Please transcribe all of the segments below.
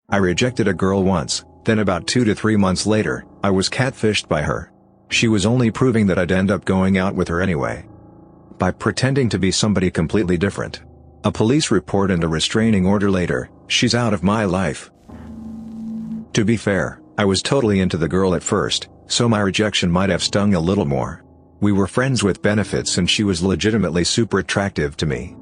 I rejected a girl once, then about 2 to 3 months later, I was catfished by her. She was only proving that I'd end up going out with her anyway. By pretending to be somebody completely different. A police report and a restraining order later, she's out of my life. To be fair, I was totally into the girl at first, so my rejection might have stung a little more. We were friends with benefits and she was legitimately super attractive to me.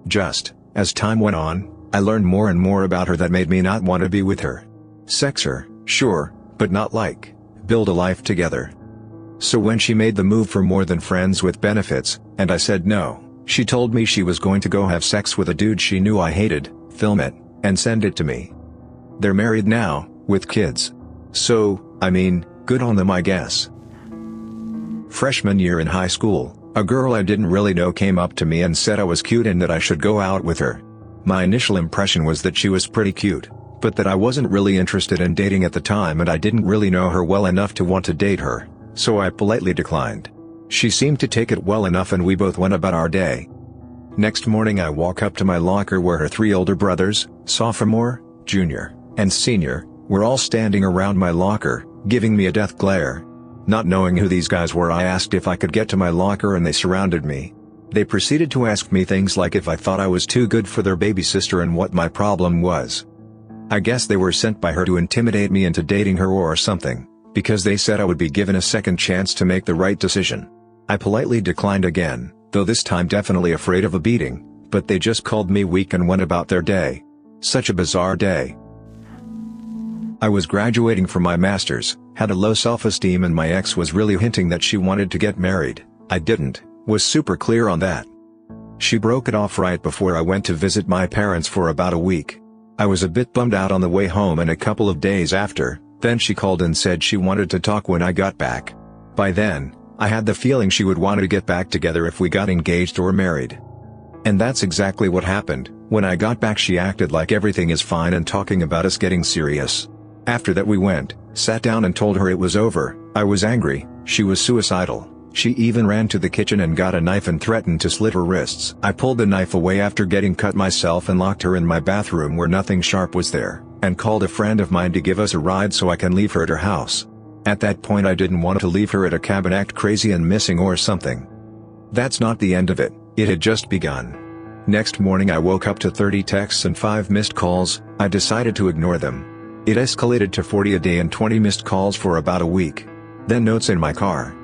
Just, as time went on, I learned more and more about her that made me not want to be with her. Sex her, sure, but not like, build a life together. So when she made the move for more than friends with benefits, and I said no, she told me she was going to go have sex with a dude she knew I hated, film it, and send it to me. They're married now, with kids. So, I mean, good on them I guess. Freshman year in high school, a girl I didn't really know came up to me and said I was cute and that I should go out with her. My initial impression was that she was pretty cute, but that I wasn't really interested in dating at the time and I didn't really know her well enough to want to date her, so I politely declined. She seemed to take it well enough and we both went about our day. Next morning I walk up to my locker where her 3 older brothers, sophomore, junior, and senior, were all standing around my locker, giving me a death glare. Not knowing who these guys were, I asked if I could get to my locker and they surrounded me. They proceeded to ask me things like if I thought I was too good for their baby sister and what my problem was. I guess they were sent by her to intimidate me into dating her or something, because they said I would be given a second chance to make the right decision. I politely declined again, though this time definitely afraid of a beating, but they just called me weak and went about their day. Such a bizarre day. I was graduating from my master's, had a low self-esteem and my ex was really hinting that she wanted to get married. I didn't, was super clear on that. She broke it off right before I went to visit my parents for about a week. I was a bit bummed out on the way home and a couple of days after, then she called and said she wanted to talk when I got back. By then, I had the feeling she would want to get back together if we got engaged or married. And that's exactly what happened. When I got back she acted like everything is fine and talking about us getting serious. After that we went, sat down and told her it was over. I was angry, she was suicidal. She even ran to the kitchen and got a knife and threatened to slit her wrists. I pulled the knife away after getting cut myself and locked her in my bathroom where nothing sharp was there, and called a friend of mine to give us a ride so I can leave her at her house. At that point I didn't want to leave her at a cabin act crazy and missing or something. That's not the end of it, it had just begun. Next morning I woke up to 30 texts and 5 missed calls. I decided to ignore them. It escalated to 40 a day and 20 missed calls for about a week. Then notes in my car.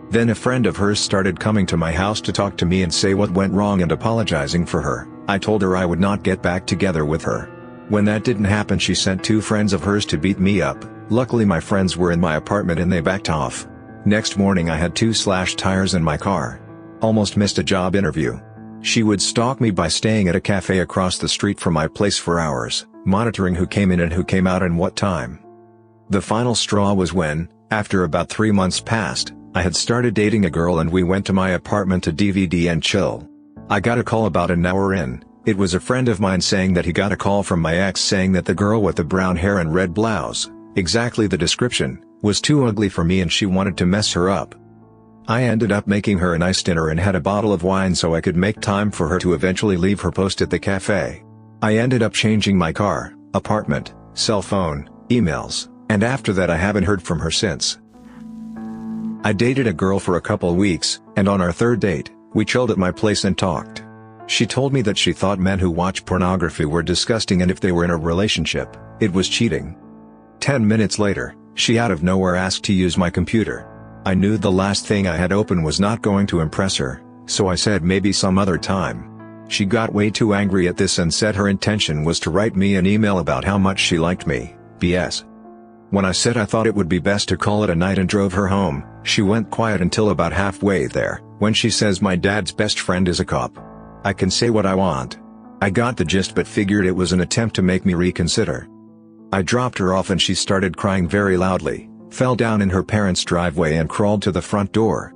Then a friend of hers started coming to my house to talk to me and say what went wrong and apologizing for her. I told her I would not get back together with her. When that didn't happen she sent 2 friends of hers to beat me up. Luckily my friends were in my apartment and they backed off. Next morning I had 2 slashed tires in my car. Almost missed a job interview. She would stalk me by staying at a cafe across the street from my place for hours, monitoring who came in and who came out and what time. The final straw was when, after about 3 months passed, I had started dating a girl and we went to my apartment to DVD and chill. I got a call about an hour in. It was a friend of mine saying that he got a call from my ex saying that the girl with the brown hair and red blouse, exactly the description, was too ugly for me and she wanted to mess her up. I ended up making her a nice dinner and had a bottle of wine so I could make time for her to eventually leave her post at the cafe. I ended up changing my car, apartment, cell phone, emails, and after that I haven't heard from her since. I dated a girl for a couple weeks, and on our 3rd date, we chilled at my place and talked. She told me that she thought men who watch pornography were disgusting and if they were in a relationship, it was cheating. 10 minutes later, she out of nowhere asked to use my computer. I knew the last thing I had open was not going to impress her, so I said maybe some other time. She got way too angry at this and said her intention was to write me an email about how much she liked me. BS. When I said I thought it would be best to call it a night and drove her home, she went quiet until about halfway there, when she says my dad's best friend is a cop. I can say what I want. I got the gist but figured it was an attempt to make me reconsider. I dropped her off and she started crying very loudly, fell down in her parents' driveway and crawled to the front door.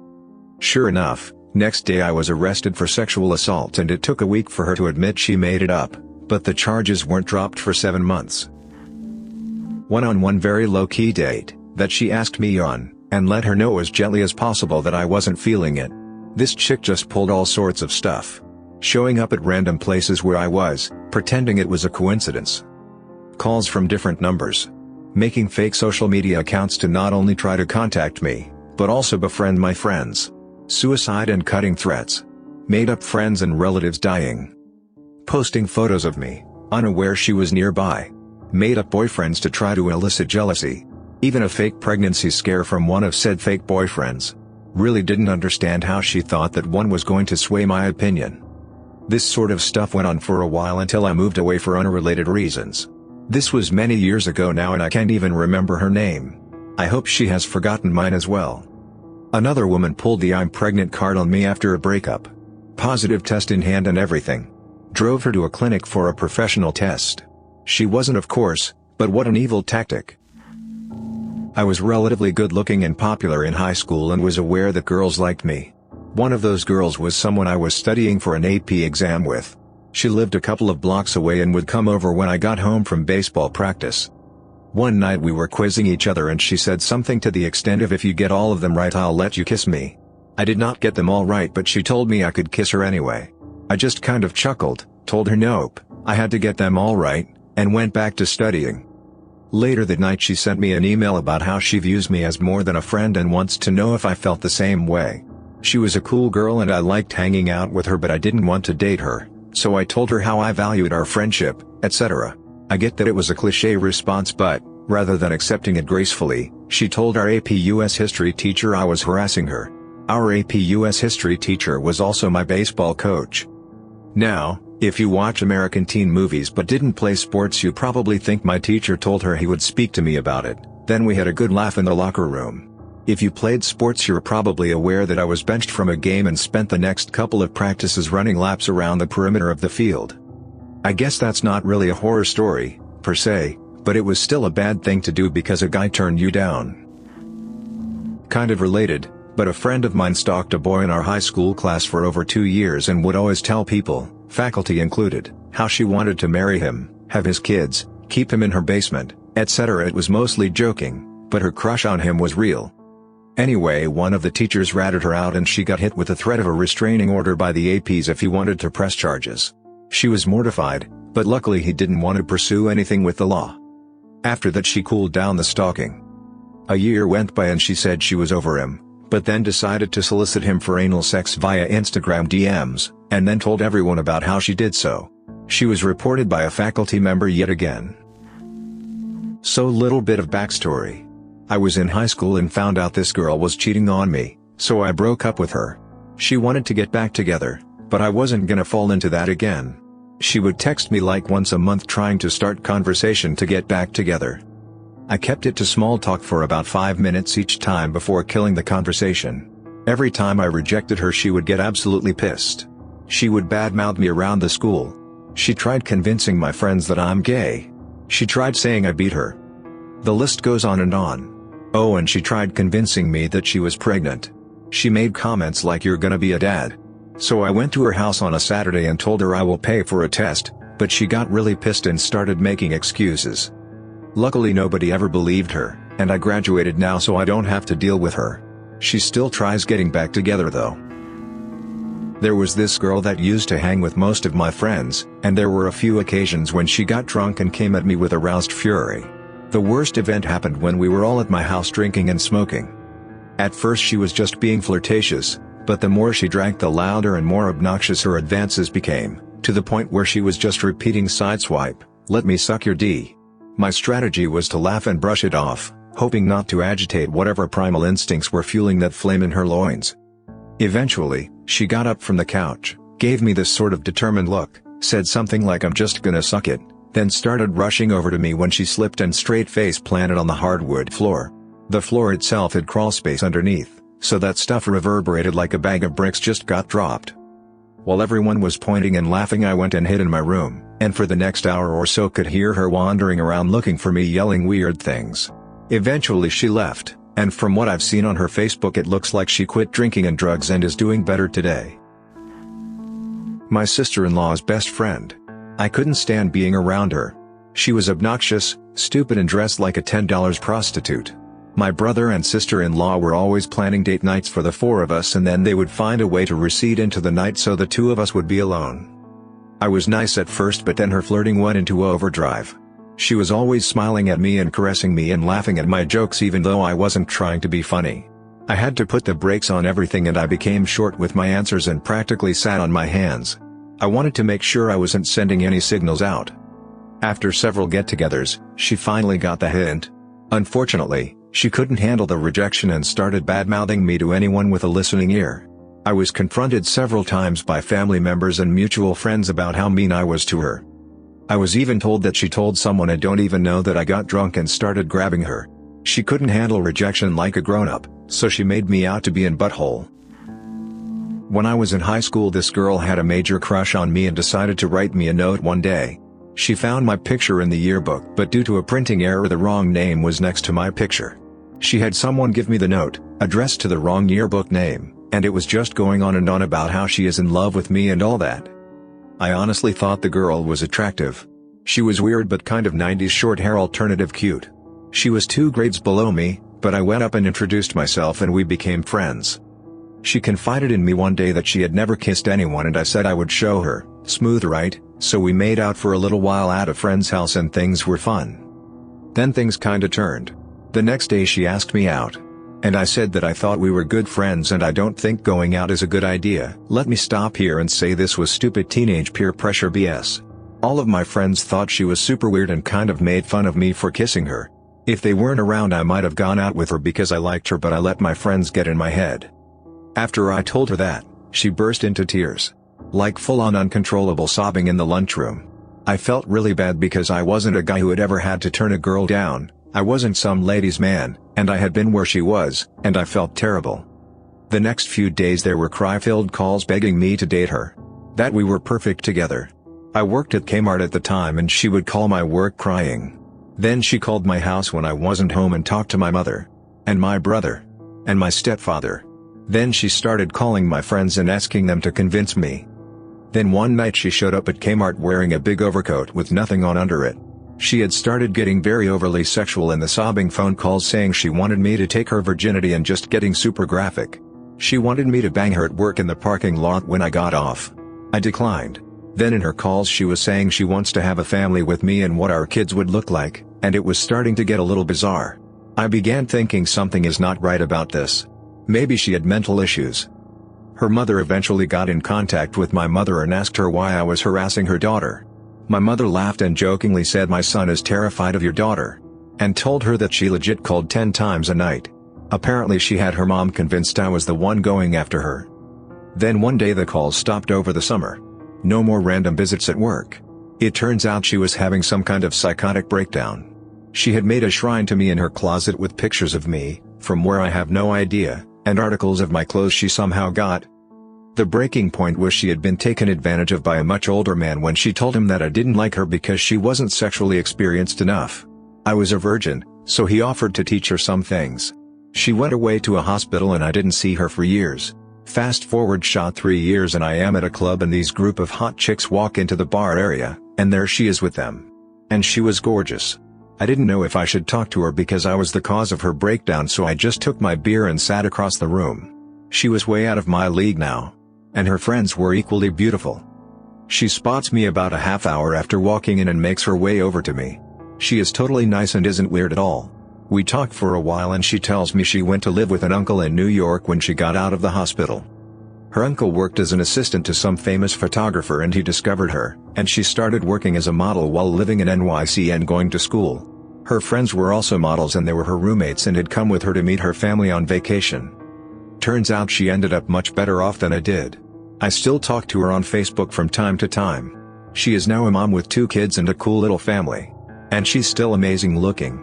Sure enough, next day I was arrested for sexual assault and it took a week for her to admit she made it up, but the charges weren't dropped for 7 months. Went on one very low-key date, that she asked me on, and let her know as gently as possible that I wasn't feeling it. This chick just pulled all sorts of stuff. Showing up at random places where I was, pretending it was a coincidence. calls from different numbers. Making fake social media accounts to not only try to contact me, but also befriend my friends. Suicide and cutting threats. Made up friends and relatives dying. Posting photos of me, unaware she was nearby. Made up boyfriends to try to elicit jealousy. Even a fake pregnancy scare from one of said fake boyfriends. Really didn't understand how she thought that one was going to sway my opinion. This sort of stuff went on for a while until I moved away for unrelated reasons. This was many years ago now and I can't even remember her name. I hope she has forgotten mine as well. Another woman pulled the "I'm pregnant" card on me after a breakup. Positive test in hand and everything. Drove her to a clinic for a professional test. She wasn't, of course, but what an evil tactic. I was relatively good looking and popular in high school and was aware that girls liked me. One of those girls was someone I was studying for an AP exam with. She lived a couple of blocks away and would come over when I got home from baseball practice. One night we were quizzing each other and she said something to the extent of, "If you get all of them right, I'll let you kiss me." I did not get them all right, but she told me I could kiss her anyway. I just kind of chuckled, told her nope, I had to get them all right, and went back to studying. Later that night she sent me an email about how she views me as more than a friend and wants to know if I felt the same way. She was a cool girl and I liked hanging out with her, but I didn't want to date her, so I told her how I valued our friendship, etc. I get that it was a cliché response, but, rather than accepting it gracefully, she told our AP US history teacher I was harassing her. Our AP US history teacher was also my baseball coach. Now, if you watch American teen movies but didn't play sports, you probably think my teacher told her he would speak to me about it, then we had a good laugh in the locker room. If you played sports, you're probably aware that I was benched from a game and spent the next couple of practices running laps around the perimeter of the field. I guess that's not really a horror story, per se, but it was still a bad thing to do because a guy turned you down. Kind of related, but a friend of mine stalked a boy in our high school class for over 2 years and would always tell people, faculty included, how she wanted to marry him, have his kids, keep him in her basement, etc. It was mostly joking, but her crush on him was real. Anyway, one of the teachers ratted her out and she got hit with the threat of a restraining order by the APs if he wanted to press charges. She was mortified, but luckily he didn't want to pursue anything with the law. After that she cooled down the stalking. A year went by and she said she was over him, but then decided to solicit him for anal sex via Instagram DMs, and then told everyone about how she did so. She was reported by a faculty member yet again. So, little bit of backstory. I was in high school and found out this girl was cheating on me, so I broke up with her. She wanted to get back together, but I wasn't gonna fall into that again. She would text me like once a month trying to start conversation to get back together. I kept it to small talk for about 5 minutes each time before killing the conversation. Every time I rejected her she would get absolutely pissed. She would badmouth me around the school. She tried convincing my friends that I'm gay. She tried saying I beat her. The list goes on and on. Oh, and she tried convincing me that she was pregnant. She made comments like, "You're gonna be a dad." So I went to her house on a Saturday and told her I will pay for a test, but she got really pissed and started making excuses. Luckily nobody ever believed her, and I graduated now so I don't have to deal with her. She still tries getting back together though. There was this girl that used to hang with most of my friends, and there were a few occasions when she got drunk and came at me with aroused fury. The worst event happened when we were all at my house drinking and smoking. At first she was just being flirtatious, but the more she drank the louder and more obnoxious her advances became, to the point where she was just repeating sideswipe, "Let me suck your D." My strategy was to laugh and brush it off, hoping not to agitate whatever primal instincts were fueling that flame in her loins. Eventually, she got up from the couch, gave me this sort of determined look, said something like "I'm just gonna suck it," then started rushing over to me when she slipped and straight face planted on the hardwood floor. The floor itself had crawl space underneath, so that stuff reverberated like a bag of bricks just got dropped. While everyone was pointing and laughing, I went and hid in my room, and for the next hour or so could hear her wandering around looking for me, yelling weird things. Eventually she left, and from what I've seen on her Facebook it looks like she quit drinking and drugs and is doing better today. My sister-in-law's best friend. I couldn't stand being around her. She was obnoxious, stupid and dressed like a $10 prostitute. My brother and sister-in-law were always planning date nights for the 4 of us, and then they would find a way to recede into the night so the 2 of us would be alone. I was nice at first, but then her flirting went into overdrive. She was always smiling at me and caressing me and laughing at my jokes even though I wasn't trying to be funny. I had to put the brakes on everything and I became short with my answers and practically sat on my hands. I wanted to make sure I wasn't sending any signals out. After several get-togethers, she finally got the hint. Unfortunately, she couldn't handle the rejection and started bad-mouthing me to anyone with a listening ear. I was confronted several times by family members and mutual friends about how mean I was to her. I was even told that she told someone I don't even know that I got drunk and started grabbing her. She couldn't handle rejection like a grown-up, so she made me out to be in butthole. When I was in high school, this girl had a major crush on me and decided to write me a note one day. She found my picture in the yearbook, but due to a printing error the wrong name was next to my picture. She had someone give me the note, addressed to the wrong yearbook name, and it was just going on and on about how she is in love with me and all that. I honestly thought the girl was attractive. She was weird but kind of 90s short hair alternative cute. She was 2 grades below me, but I went up and introduced myself and we became friends. She confided in me one day that she had never kissed anyone and I said I would show her. Smooth, right? So we made out for a little while at a friend's house and things were fun. Then things kinda turned. The next day she asked me out. And I said that I thought we were good friends and I don't think going out is a good idea. Let me stop here and say this was stupid teenage peer pressure BS. All of my friends thought she was super weird and kind of made fun of me for kissing her. If they weren't around I might have gone out with her because I liked her, but I let my friends get in my head. After I told her that, she burst into tears. Like full-on uncontrollable sobbing in the lunchroom. I felt really bad because I wasn't a guy who had ever had to turn a girl down. I wasn't some ladies' man, and I had been where she was, and I felt terrible. The next few days there were cry-filled calls begging me to date her. That we were perfect together. I worked at Kmart at the time and she would call my work crying. Then she called my house when I wasn't home and talked to my mother. And my brother. And my stepfather. Then she started calling my friends and asking them to convince me. Then one night she showed up at Kmart wearing a big overcoat with nothing on under it. She had started getting very overly sexual in the sobbing phone calls, saying she wanted me to take her virginity and just getting super graphic. She wanted me to bang her at work in the parking lot when I got off. I declined. Then in her calls she was saying she wants to have a family with me and what our kids would look like, and it was starting to get a little bizarre. I began thinking something is not right about this. Maybe she had mental issues. Her mother eventually got in contact with my mother and asked her why I was harassing her daughter. My mother laughed and jokingly said my son is terrified of your daughter. And told her that she legit called 10 times a night. Apparently she had her mom convinced I was the one going after her. Then one day the calls stopped over the summer. No more random visits at work. It turns out she was having some kind of psychotic breakdown. She had made a shrine to me in her closet with pictures of me, from where I have no idea, and articles of my clothes she somehow got. The breaking point was she had been taken advantage of by a much older man when she told him that I didn't like her because she wasn't sexually experienced enough. I was a virgin, so he offered to teach her some things. She went away to a hospital and I didn't see her for years. Fast forward shot 3 years and I am at a club and these group of hot chicks walk into the bar area, and there she is with them. And she was gorgeous. I didn't know if I should talk to her because I was the cause of her breakdown, so I just took my beer and sat across the room. She was way out of my league now. And her friends were equally beautiful. She spots me about a half hour after walking in and makes her way over to me. She is totally nice and isn't weird at all. We talk for a while and she tells me she went to live with an uncle in New York when she got out of the hospital. Her uncle worked as an assistant to some famous photographer and he discovered her, and she started working as a model while living in NYC and going to school. Her friends were also models and they were her roommates and had come with her to meet her family on vacation. Turns out she ended up much better off than I did. I still talk to her on Facebook from time to time. She is now a mom with 2 kids and a cool little family. And she's still amazing looking.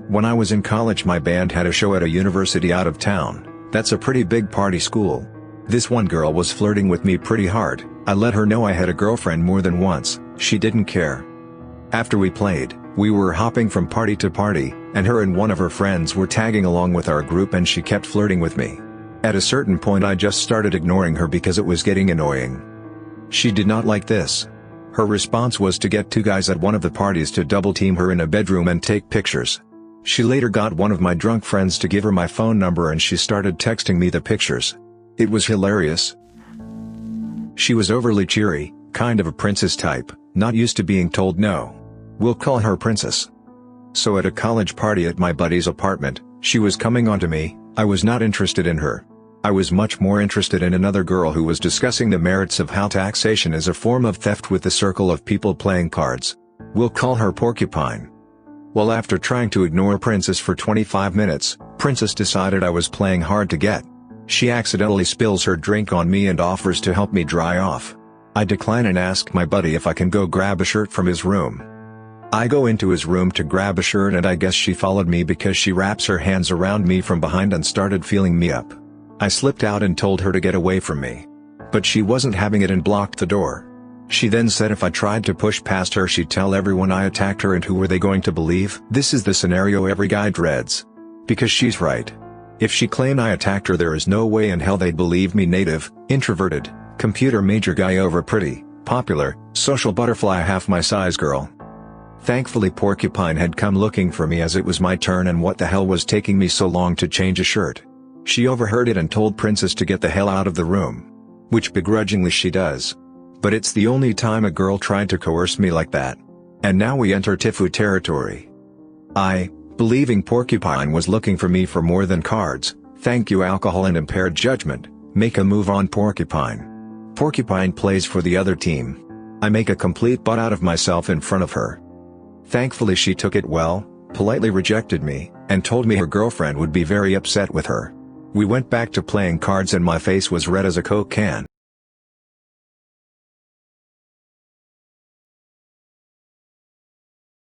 When I was in college my band had a show at a university out of town. That's a pretty big party school. This one girl was flirting with me pretty hard. I let her know I had a girlfriend more than once. She didn't care. After we played, we were hopping from party to party, and her and one of her friends were tagging along with our group and she kept flirting with me. At a certain point I just started ignoring her because it was getting annoying. She did not like this. Her response was to get 2 guys at one of the parties to double team her in a bedroom and take pictures. She later got one of my drunk friends to give her my phone number and she started texting me the pictures. It was hilarious. She was overly cheery, kind of a princess type, not used to being told no. We'll call her Princess. So at a college party at my buddy's apartment, she was coming onto me. I was not interested in her. I was much more interested in another girl who was discussing the merits of how taxation is a form of theft with the circle of people playing cards. We'll call her Porcupine. Well, after trying to ignore Princess for 25 minutes, Princess decided I was playing hard to get. She accidentally spills her drink on me and offers to help me dry off. I decline and ask my buddy if I can go grab a shirt from his room. I go into his room to grab a shirt, and I guess she followed me because she wraps her hands around me from behind and started feeling me up. I slipped out and told her to get away from me. But she wasn't having it and blocked the door. She then said if I tried to push past her she'd tell everyone I attacked her, and who were they going to believe? This is the scenario every guy dreads. Because she's right. If she claimed I attacked her, there is no way in hell they'd believe me. Native, introverted, computer major guy over pretty, popular, social butterfly half my size girl. Thankfully Porcupine had come looking for me as it was my turn, and what the hell was taking me so long to change a shirt? She overheard it and told Princess to get the hell out of the room. Which begrudgingly she does. But it's the only time a girl tried to coerce me like that. And now we enter Tifu territory. I, believing Porcupine was looking for me for more than cards, thank you alcohol and impaired judgment, make a move on Porcupine. Porcupine plays for the other team. I make a complete butt out of myself in front of her. Thankfully she took it well, politely rejected me, and told me her girlfriend would be very upset with her. We went back to playing cards and my face was red as a Coke can.